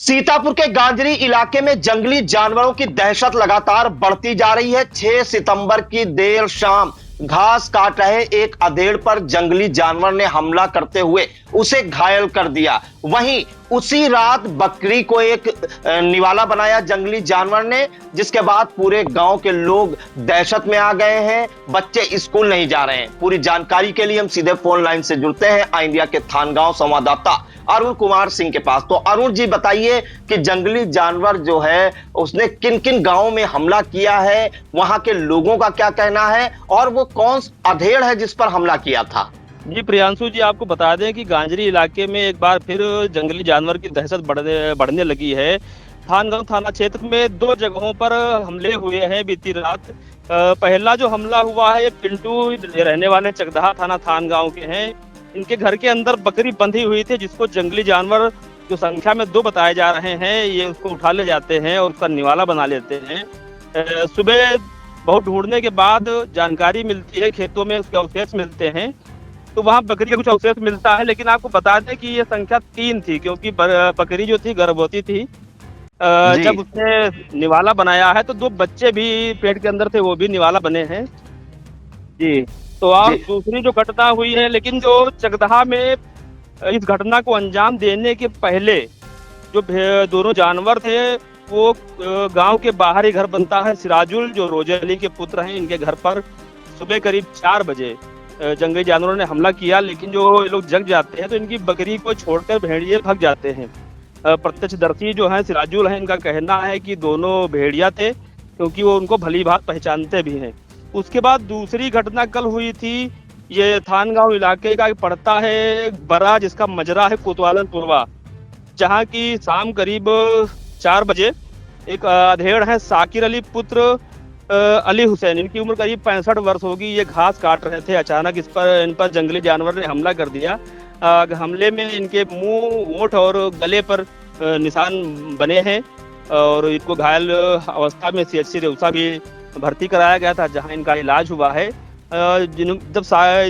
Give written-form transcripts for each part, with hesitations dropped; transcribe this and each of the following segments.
सीतापुर के गांजरी इलाके में जंगली जानवरों की दहशत लगातार बढ़ती जा रही है। 6 सितंबर की देर शाम घास काट रहे एक अधेड़ पर जंगली जानवर ने हमला करते हुए उसे घायल कर दिया। वहीं उसी रात बकरी को एक निवाला बनाया जंगली जानवर ने, जिसके बाद पूरे गांव के लोग दहशत में आ गए हैं। बच्चे स्कूल नहीं जा रहे हैं। पूरी जानकारी के लिए हम सीधे फोन लाइन से जुड़ते हैं आई इंडिया के थानगांव संवाददाता अरुण कुमार सिंह के पास। तो अरुण जी बताइए कि जंगली जानवर जो है उसने किन किन गांवों में हमला किया है, वहां के लोगों का क्या कहना है और वो कौन अधेड़ है जिस पर हमला किया था। जी प्रियांशु जी, आपको बता दें कि गांजरी इलाके में एक बार फिर जंगली जानवर की दहशत बढ़ने लगी है। थानगांव थाना क्षेत्र में 2 जगहों पर हमले हुए हैं बीती रात। पहला जो हमला हुआ है ये पिंटू रहने वाले चकदहा थाना थानगांव के हैं। इनके घर के अंदर बकरी बंधी हुई थी, जिसको जंगली जानवर जो संख्या में 2 बताए जा रहे हैं, ये उसको उठा ले जाते हैं और उसका निवाला बना लेते हैं। सुबह बहुत ढूंढने के बाद जानकारी मिलती है, खेतों में उसके अवशेष मिलते हैं, तो वहाँ बकरी का कुछ अवशेष मिलता है। लेकिन आपको बता दें कि ये संख्या 3 थी, क्योंकि बकरी जो थी गर्भवती थी। जब उसने निवाला बनाया है तो 2 बच्चे भी पेट के अंदर थे, वो भी निवाला बने हैं जी। तो आप दूसरी जो घटना हुई है, लेकिन जो चकदहा में इस घटना को अंजाम देने के पहले जो दोनों जानवर थे वो गांव के बाहर ही घर बनता है सिराजुल, जो रोजे अली के पुत्र हैं, इनके घर पर सुबह करीब 4 बजे जंगली जानवरों ने हमला किया। लेकिन जो ये लोग जग जाते हैं तो इनकी बकरी को छोड़कर भेड़िए भाग जाते हैं। प्रत्यक्षदर्शी जो है सिराजुल है, इनका कहना है कि दोनों भेड़िया थे, क्योंकि वो उनको भली भांति पहचानते भी हैं। उसके बाद दूसरी घटना कल हुई थी, ये थानगांव इलाके का पड़ता है बरा, जिसका मजरा है कोतवालन पुरवा, जहाँ की शाम करीब 4 बजे एक अधेड़ है साकिर अली पुत्र अली हुसैन, इनकी उम्र करीब 65 वर्ष होगी। ये घास काट रहे थे, अचानक इन पर जंगली जानवर ने हमला कर दिया। हमले में इनके मुंह, ओठ और गले पर निशान बने हैं और इनको घायल अवस्था में CHC रेउसा भी भर्ती कराया गया था, जहां इनका इलाज हुआ है। जब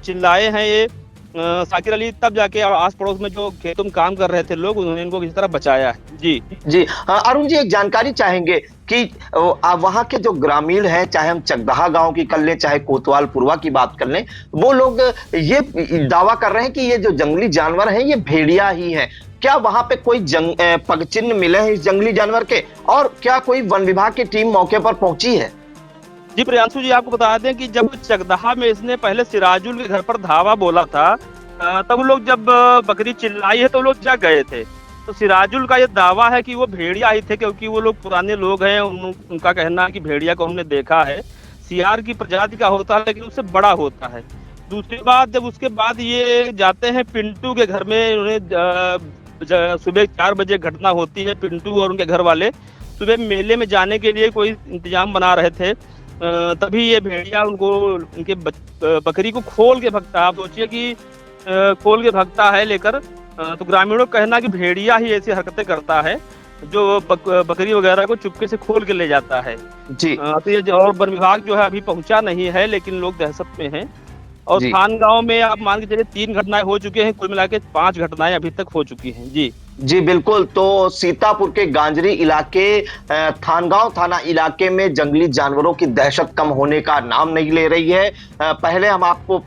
चिल्लाए हैं ये साकिर अली, तब जाके आस पड़ोस में जो खेतों में काम कर रहे थे लोग, उन्होंने इनको किसी तरह बचाया है जी। जी अरुण जी, एक जानकारी चाहेंगे कि वहां के जो ग्रामीण हैं, चाहे हम चकदहा गांव की कर लें चाहे कोतवाल पुरवा की बात कर लें, वो लोग ये दावा कर रहे हैं कि ये जो जंगली जानवर हैं ये भेड़िया ही हैं। क्या वहां पे कोई पगचिन्ह मिले हैं इस जंगली जानवर के, और क्या कोई वन विभाग की टीम मौके पर पहुंची है? जी प्रियांशु जी, आपको बता दें कि जब चकदहा में इसने पहले सिराजुल के घर पर धावा बोला था, तब लोग जब बकरी चिल्लाई है तो लोग जग गए थे। तो सिराजुल का ये दावा है कि वो भेड़िया ही थे, क्योंकि वो लोग पुराने लोग हैं। उनका कहना है कि भेड़िया को हमने देखा है, सियार की प्रजाति का होता है लेकिन उससे बड़ा होता है। दूसरी बात, जब उसके बाद ये जाते हैं पिंटू के घर में, उन्हें सुबह 4 बजे घटना होती है। पिंटू और उनके घर वाले सुबह मेले में जाने के लिए कोई इंतजाम बना रहे थे, तभी ये भेड़िया उनके बकरी को खोल के भगता है। आप सोचिए कि खोल के भगता है लेकर। तो ग्रामीणों का कहना कि भेड़िया ही ऐसी हरकतें करता है, जो बकरी वगैरह को चुपके से खोल के ले जाता है जी। तो ये और वन विभाग जो है अभी पहुंचा नहीं है, लेकिन लोग दहशत में हैं। और थानगांव में आप मान के चलिए 3 घटनाएं हो चुकी हैं, कुल मिला के 5 घटनाएं अभी तक हो चुकी हैं जी। जी बिल्कुल। तो सीतापुर के गांजरी इलाके, थानगांव थाना इलाके में जंगली जानवरों की दहशत कम होने का नाम नहीं ले रही है। पहले हम आपको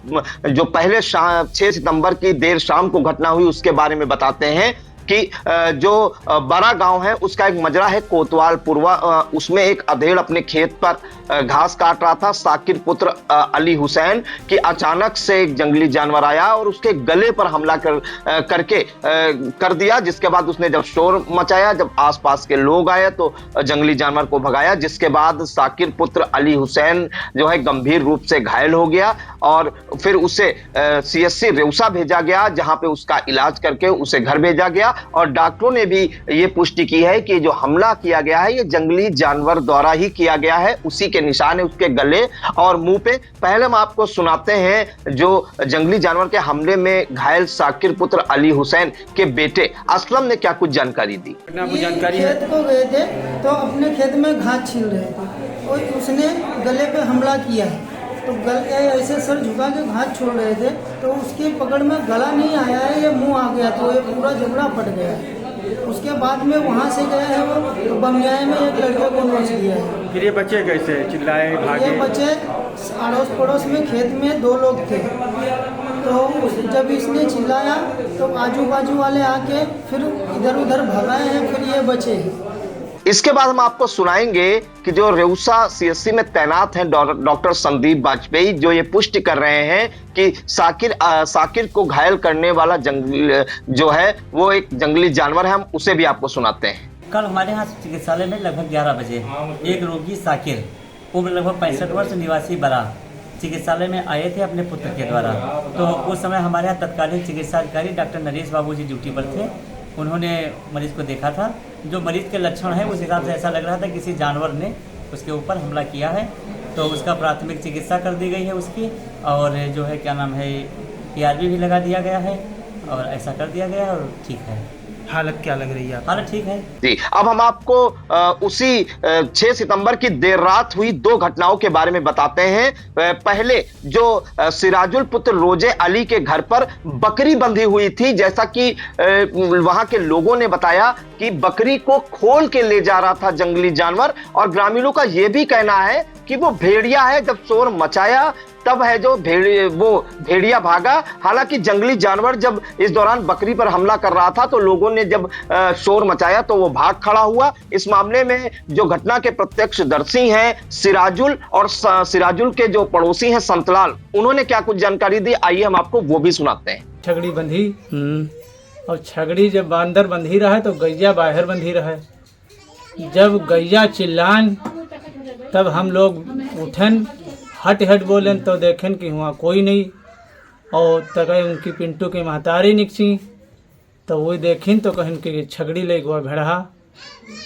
जो पहले 6 सितंबर की देर शाम को घटना हुई उसके बारे में बताते हैं कि जो बड़ा गांव है उसका एक मजरा है कोतवाल पुरवा, उसमें एक अधेड़ अपने खेत पर घास काट रहा था साकिर पुत्र अली हुसैन कि अचानक से एक जंगली जानवर आया और उसके गले पर हमला कर दिया। जिसके बाद उसने जब शोर मचाया, जब आसपास के लोग आए तो जंगली जानवर को भगाया, जिसके बाद साकिर पुत्र अली हुसैन जो है गंभीर रूप से घायल हो गया और फिर उसे CHC रेउसा भेजा गया, जहां पे उसका इलाज करके उसे घर भेजा गया। और डॉक्टरों ने भी ये पुष्टि की है कि जो हमला किया गया है ये जंगली जानवर द्वारा ही किया गया है, उसी के निशान है उसके गले और मुंह पे। पहले हम आपको सुनाते हैं जो जंगली जानवर के हमले में घायल साकिर पुत्र अली हुसैन के बेटे असलम ने क्या कुछ जानकारी दी। खेत को गए थे तो अपने खेत में घास छील रहे थे और उसने गले पे हमला किया है। तो ऐसे सर झुका के घास छोड़ रहे थे तो उसकी पकड़ में गला नहीं आया है, ये मुंह आ गया, तो ये पूरा जबड़ा फट गया है। उसके बाद में वहाँ से गए हैं वो तो बमियाए में एक लड़के को नोच दिया है। फिर ये बच्चे कैसे चिल्लाए भागे? ये बच्चे अड़ोस पड़ोस में खेत में 2 लोग थे, तो जब इसने चिल्लाया तो आजू बाजू वाले आके फिर इधर उधर भगाए हैं, फिर ये बचे हैं। इसके बाद हम आपको सुनाएंगे कि जो रेउसा सीएससी में तैनात हैं डॉक्टर संदीप वाजपेयी, जो ये पुष्टि कर रहे हैं कि साकिर को घायल करने वाला जो है वो एक जंगली जानवर है। हम उसे भी आपको सुनाते हैं। कल हमारे यहाँ चिकित्सालय में लगभग 11 बजे एक रोगी साकिर उम्र लगभग 65 वर्ष निवासी बरा चिकित्सालय में आए थे अपने पुत्र के द्वारा। तो उस समय हमारे यहाँ तत्कालीन चिकित्सा अधिकारी डॉक्टर नरेश बाबू जी ड्यूटी पर थे। उन्होंने मरीज को देखा था। जो मरीज के लक्षण है उस हिसाब से ऐसा लग रहा था किसी जानवर ने उसके ऊपर हमला किया है। तो उसका प्राथमिक चिकित्सा कर दी गई है उसकी, और जो है क्या नाम है PRV भी लगा दिया गया है और ऐसा कर दिया गया है और ठीक है। हालत क्या लग रही है? हालत ठीक है जी। अब हम आपको उसी 6 सितंबर की देर रात हुई 2 घटनाओं के बारे में बताते हैं। पहले जो सिराजुल पुत्र रोजे अली के घर पर बकरी बंधी हुई थी, जैसा कि वहां के लोगों ने बताया कि बकरी को खोल के ले जा रहा था जंगली जानवर, और ग्रामीणों का यह भी कहना है कि वो भेड़िया है। जब शोर मचाया तब है जो भेड़िया भागा। हालांकि जंगली जानवर जब इस दौरान बकरी पर हमला कर रहा था तो लोगों ने जब शोर मचाया तो वो भाग खड़ा हुआ। इस मामले में जो घटना के प्रत्यक्षदर्शी हैं सिराजुल और सिराजुल के जो पड़ोसी हैं संतलाल, उन्होंने क्या कुछ जानकारी दी, आइए हम आपको वो भी सुनाते हैं। छगड़ी बंधी और छगड़ी जब अंदर बंधी रहा तो गैया बाहर बंधी रहा। जब गैया चिल्लान तब हम लोग उठन हट बोलें तो देखें कि वहाँ कोई नहीं, और तक उनकी पिंटू की महतारी निकसी तो वही देखी तो कहें कि छगड़ी ले गया भेड़ा।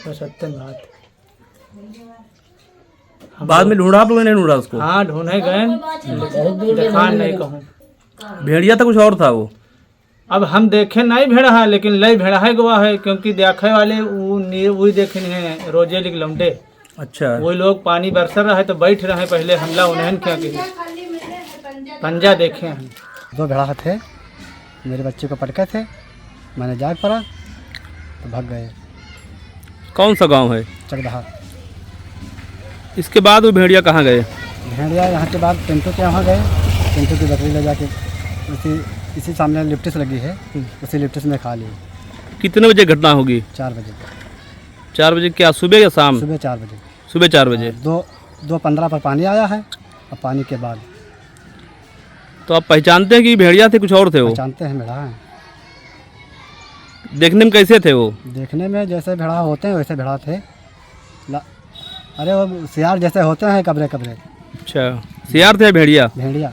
तो सत्य बात बाद में ढूंढा आप लोगों ने? ढूंढा उसको? हाँ ढूंढे गए, देखा नहीं कहूँ। भेड़िया था कुछ और था वो? अब हम देखे नहीं भेड़ा, लेकिन लई भेड़ा है गवा है, क्योंकि देखे वाले वही देखे हैं रोजे लिख लमटे। अच्छा। वही लोग पानी बरस रहा है तो बैठ रहे हैं, पहले हमला उन्हें क्या किया पंजा देखे हैं। 2 भेड़ा थे, मेरे बच्चे को पटके थे, मैंने जाग पड़ा तो भाग गए। कौन सा गांव है? चकदहा। इसके बाद वो भेड़िया कहाँ गए? भेड़िया यहाँ के बाद पिंटू के यहाँ गए। पिंटू की बकरी ले जाके इसी सामने लिप्टिस लगी है, उसी लिप्टिस में खा ली। कितने बजे घटना होगी? 4 बजे। 4 बजे क्या सुबह या शाम? सुबह 4 बजे। सुबह 4 बजे। 2:15 पर पानी आया है, और पानी के बाद। तो आप पहचानते हैं कि भेड़िया थे कुछ और थे वो? पहचानते हैं, भेड़ा हैं। देखने में कैसे थे वो? देखने में जैसे भेड़ा होते हैं वैसे भेड़ा थे। अरे वो सियार जैसे होते हैं, कबरे। अच्छा, सियार थे भेड़िया? भेड़िया।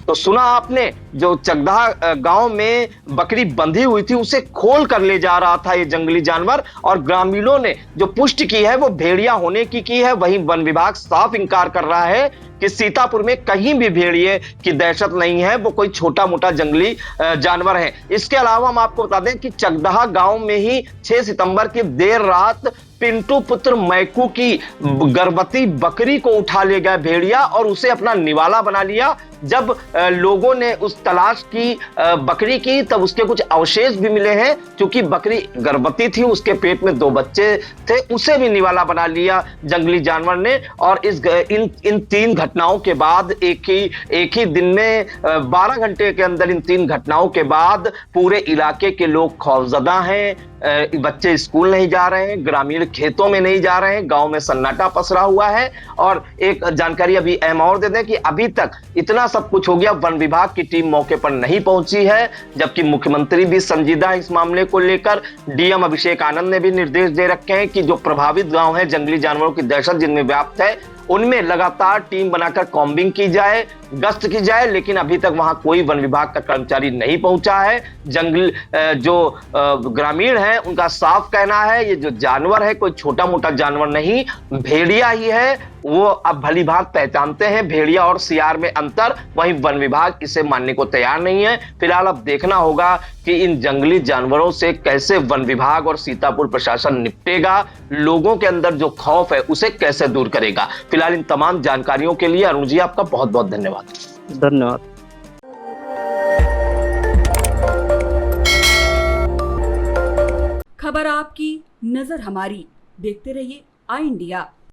तो सुना आपने, जो चकदहा गांव में बकरी बंधी हुई थी उसे खोल कर ले जा रहा था ये जंगली जानवर, और ग्रामीणों ने जो पुष्टि की है वो भेड़िया होने की है। वहीं वन विभाग साफ इंकार कर रहा है कि सीतापुर में कहीं भी भेड़िए की दहशत नहीं है, वो कोई छोटा मोटा जंगली जानवर है। इसके अलावा हम आपको बता दें कि चकदहा गांव में ही 6 सितंबर की देर रात पिंटू पुत्र मैकू की गर्भवती बकरी को उठा ले गया भेड़िया, और उसे अपना निवाला बना लिया। जब लोगों ने उस तलाश की बकरी की तब उसके कुछ अवशेष भी मिले हैं। क्योंकि बकरी गर्भवती थी, उसके पेट में 2 बच्चे थे, उसे भी निवाला बना लिया जंगली जानवर ने। और इन 3 घटनाओं के बाद एक ही दिन में 12 घंटे के अंदर इन 3 घटनाओं के बाद पूरे इलाके के लोग खौफजदा हैं। बच्चे स्कूल नहीं जा रहे हैं, ग्रामीण खेतों में नहीं जा रहे हैं, गांव में सन्नाटा पसरा हुआ है। और एक जानकारी अभी अहम और दे दें कि अभी तक इतना सब कुछ हो गया, वन विभाग की टीम मौके पर नहीं पहुंची है, जबकि मुख्यमंत्री भी संजीदा है इस मामले को लेकर। डीएम अभिषेक आनंद ने भी निर्देश दे रखे हैं कि जो प्रभावित गांव है जंगली जानवरों की दहशत जिनमें व्याप्त है, उनमें लगातार टीम बनाकर कॉम्बिंग की जाए, गश्त की जाए। लेकिन अभी तक वहां कोई वन विभाग का कर्मचारी नहीं पहुंचा है। जंगल जो ग्रामीण हैं उनका साफ कहना है ये जो जानवर है कोई छोटा मोटा जानवर नहीं, भेड़िया ही है। वो अब भली भांत पहचानते हैं भेड़िया और सियार में अंतर, वहीं वन विभाग इसे मानने को तैयार नहीं है। फिलहाल अब देखना होगा कि इन जंगली जानवरों से कैसे वन विभाग और सीतापुर प्रशासन निपटेगा, लोगों के अंदर जो खौफ है उसे कैसे दूर करेगा। फिलहाल इन तमाम जानकारियों के लिए अरुण जी आपका बहुत बहुत धन्यवाद। धन्यवाद। खबर खबर आपकी, नजर हमारी। देखते रहिए आई इंडिया।